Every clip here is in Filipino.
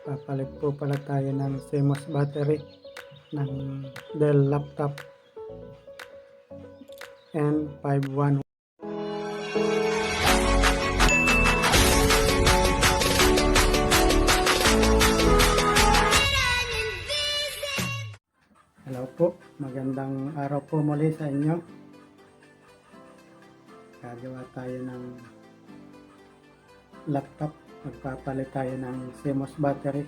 Papalit po pala tayo ng Cmos battery ng Dell laptop N5110. Hello po, magandang araw po muli sa inyo. Gagawa tayo ng laptop. Magpapalit tayo ng Cmos battery.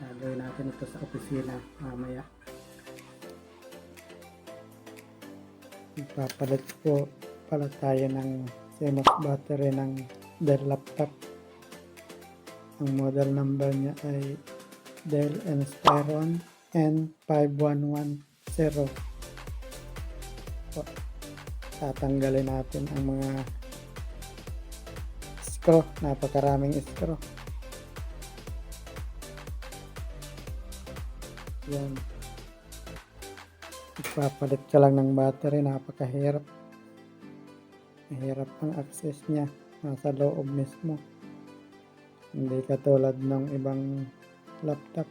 Gagawin natin ito sa opisina mamaya. Magpapalit po pala tayo ng Cmos battery ng Dell laptop. Ang model number niya ay Dell Inspiron N5110. Tatanggalin natin ang mga screw, napakaraming screw. Yan. Ipapalit ka lang ng battery, napakahirap. Mahirap ang access niya, nasa loob mismo. Hindi katulad ng ibang laptop.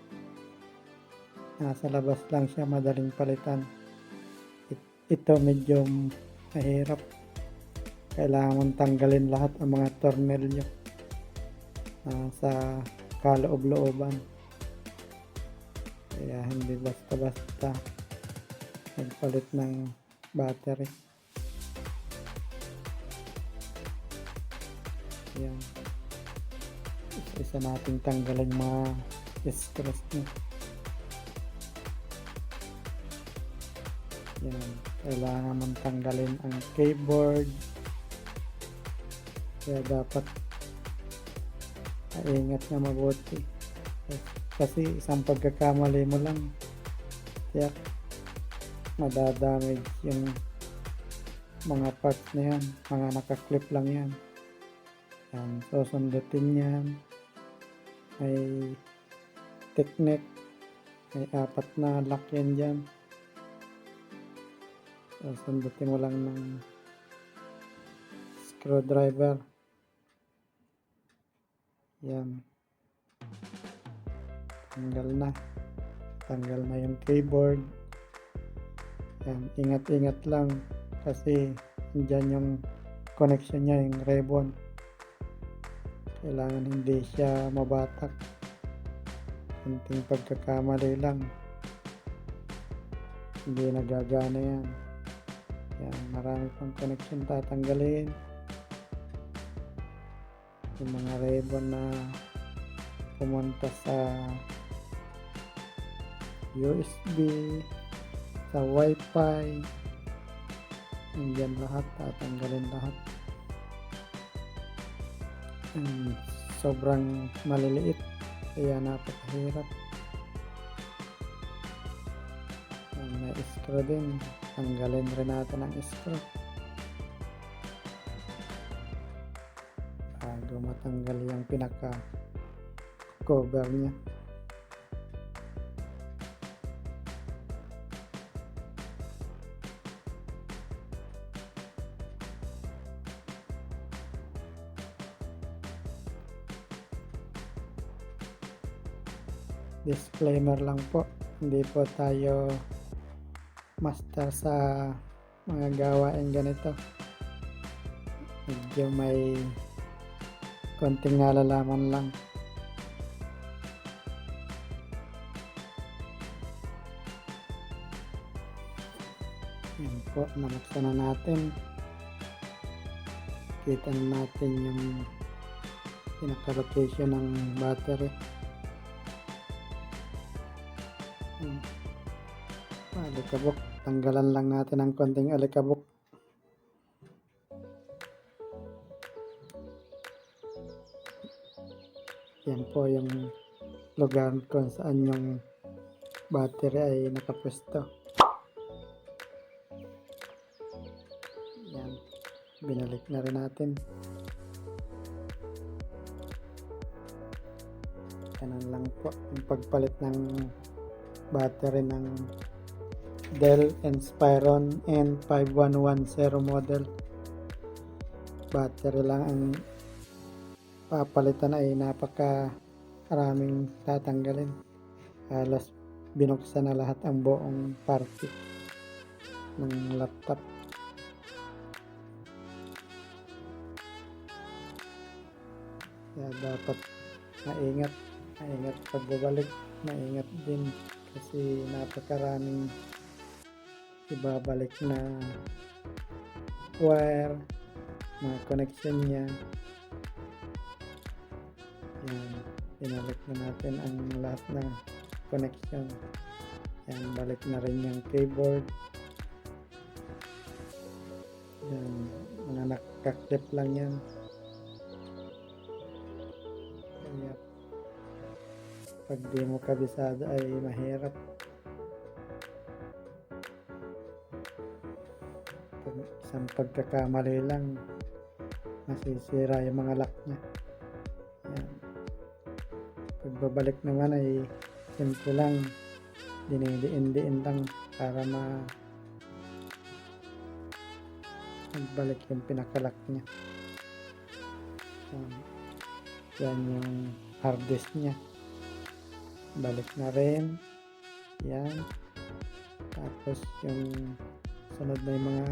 Nasa labas lang siya, madaling palitan. Ito medyo mahirap. Kailangan mong tanggalin lahat ang mga tornilyo sa kaloob-looban. Kaya hindi basta-basta magpalit ng battery. Yan. Isa natin tanggalin mga screws niya. Yan. Kailangan mong tanggalin ang keyboard. Kaya dapat maingat na mabuti. Kasi isang pagkakamali mo lang, kaya madadamage yung mga parts na yan. Mga nakaklip lang yan. Yan. So, sundutin yan. May technique. May 4 na lock yan dyan. So, sundutin mo lang ng screwdriver. Yan. Tanggal na yung keyboard. Yan. Ingat-ingat lang kasi dyan yung connection niya, yung ribbon. Kailangan hindi siya mabatak. Kunting pagkakamali lang, hindi nagagana yan. Yan. Marami pang connection tatanggalin. Yung mga ribbon na pumunta sa USB, sa Wi-Fi, yan lahat, tatanggalin lahat. Sobrang maliliit, kaya napakahirap. May screw din, tanggalin rin natin ang screw bago matanggal yung pinaka cover niya. Disclaimer lang po, hindi po tayo master sa mga gawain ganito. Medyo may konting nalalaman lang. Yan po, nabuksan na natin. Kita na natin yung pinaka-location ng battery. Alikabok, tanggalan lang natin ang konting alikabok. Yan po yung lugar kung saan yung battery ay nakapwesto. Yan, binalik na rin natin. Ganun lang po yung pagpalit ng battery ng Dell Inspiron N5110 model. Battery lang ang papalitan ay napakaraming tatanggalin. Halos binuksan na lahat ang buong parte ng laptop. Kaya dapat maingat pagbabalik, maingat din kasi napakaraming ibabalik na wire, mga connection niya. Yan, pinalik na natin ang lahat ng connection. Yan, balik na rin yung keyboard. Yan, mga nakaklip lang yan. Kaya pag di mo kabisado ay mahirap. Pag isang pagkakamali lang, masisira yung mga lock niya. Yan. Pagbabalik naman ay simple lang, dinidiin lang para magbalik yung pinakalock niya. Yan yung hard disk niya, balik na rin. Yan, tapos yung sunod na yung mga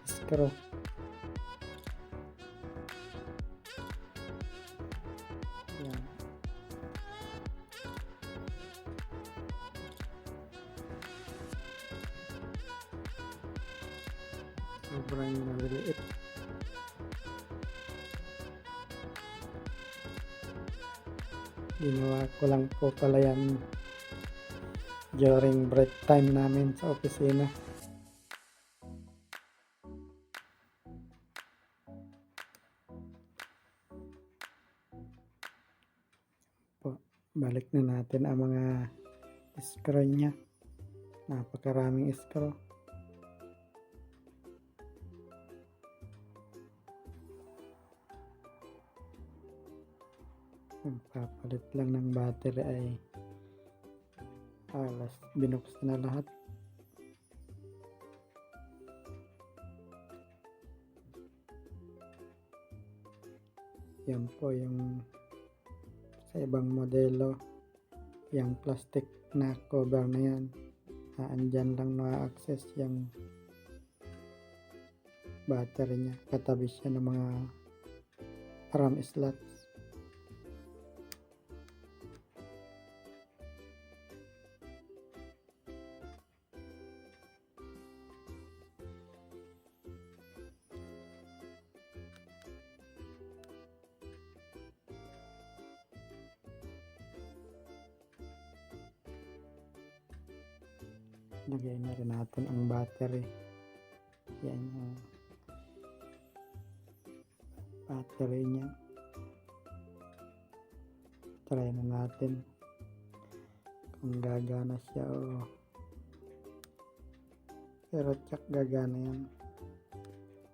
screw. Yan. Sobrang maliliit. Ginawa ko lang po pala yan during break time namin sa opisina. Balik na natin ang mga screw niya. Napakaraming screw. Nagpapalit lang ng battery ay alas binuksan na lahat. Yan po yung sa ibang modelo, yung plastic na cover na yan, andyan lang na-access yung battery niya. Katabi siya ng mga RAM slots. Lagay na rin natin ang battery. Yan yung battery niya. Try na natin kung gagana siya o pero tsak gagana yan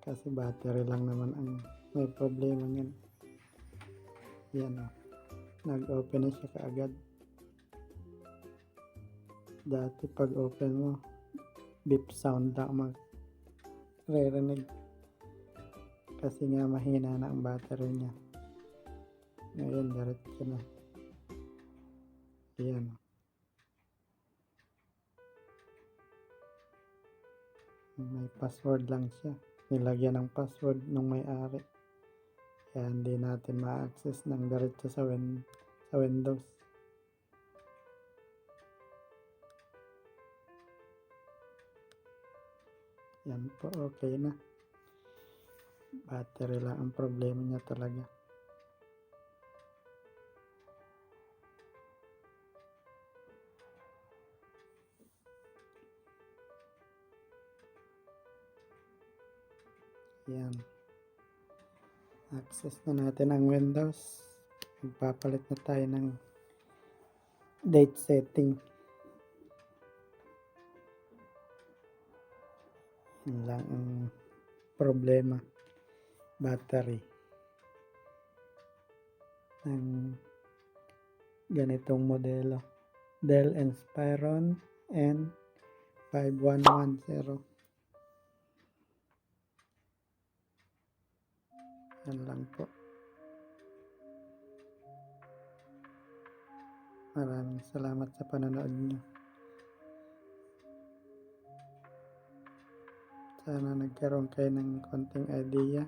kasi battery lang naman ang may problema niyan. Yan o, nag-open na siya kaagad. Dati pag open mo, beep sound lang mag-re-rinig kasi nga mahina na ang battery niya. Ngayon diretso na. Ayan. May password lang siya. Nilagyan ng password nung may-ari. Kaya hindi natin ma-access ng diretso sa Windows. Yan po, okay na. Battery lang ang problema niya talaga. Yan. Access na natin ang Windows. Magpapalit na tayo ng date setting. Yan lang ang problema. Battery ng ganitong modelo, Dell Inspiron N5110. Yan lang po. Maraming salamat sa panonood nyo. Sana nagkaroon kayo ng konting idea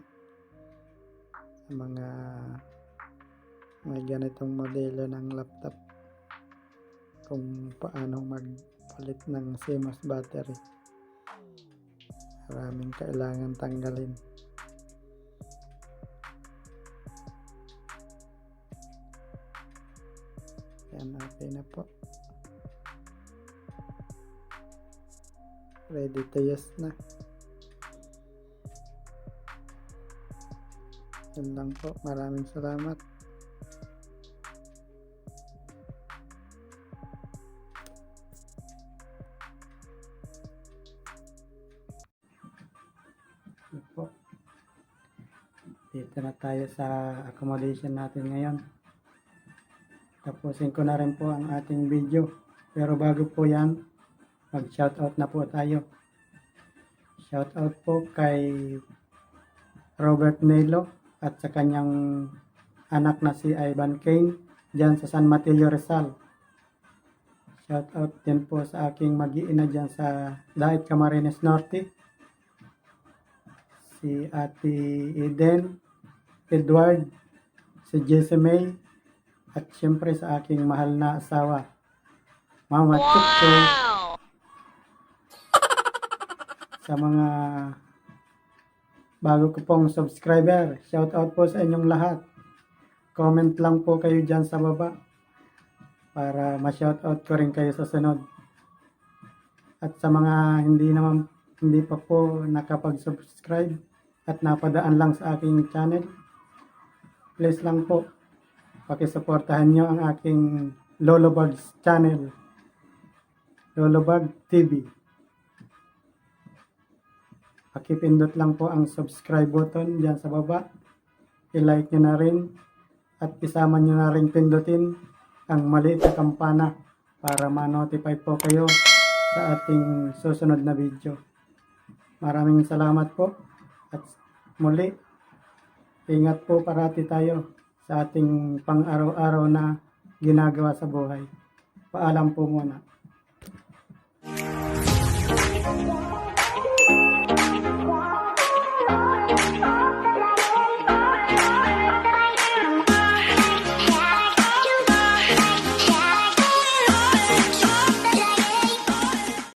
sa mga may ganitong modelo ng laptop kung paano magpalit ng Cmos battery. Maraming kailangan tanggalin. Yan, okay na po. Ready to use na. Yan lang po. Maraming salamat. Yan po. Dito na tayo sa accommodation natin ngayon. Tapusin ko na rin po ang ating video. Pero bago po yan, mag-shoutout na po tayo. Shoutout po kay Robert Nelo at sa kanyang anak na si Ivan Kane dyan sa San Mateo, Rizal. Shoutout din po sa aking mag-iina dyan sa Daet, Camarines Norte. Si Ate Eden, Edward, si Jessie May, at syempre sa aking mahal na asawa, Mama Chucho. Sa mga bago ko pong subscriber, shout out po sa inyong lahat. Comment lang po kayo dyan sa baba para ma-shout out ko rin kayo sa sunod. At sa mga hindi pa po nakapag-subscribe at napadaan lang sa aking channel, please lang po pakisuportahan nyo ang aking LoloBugs channel, LoloBugs TV. Pakipindot lang po ang subscribe button dyan sa baba. I-like nyo na rin at isama nyo na rin pindutin ang maliit na kampana para ma-notify po kayo sa ating susunod na video. Maraming salamat po at muli, ingat po parati tayo sa ating pang-araw-araw na ginagawa sa buhay. Paalam po muna.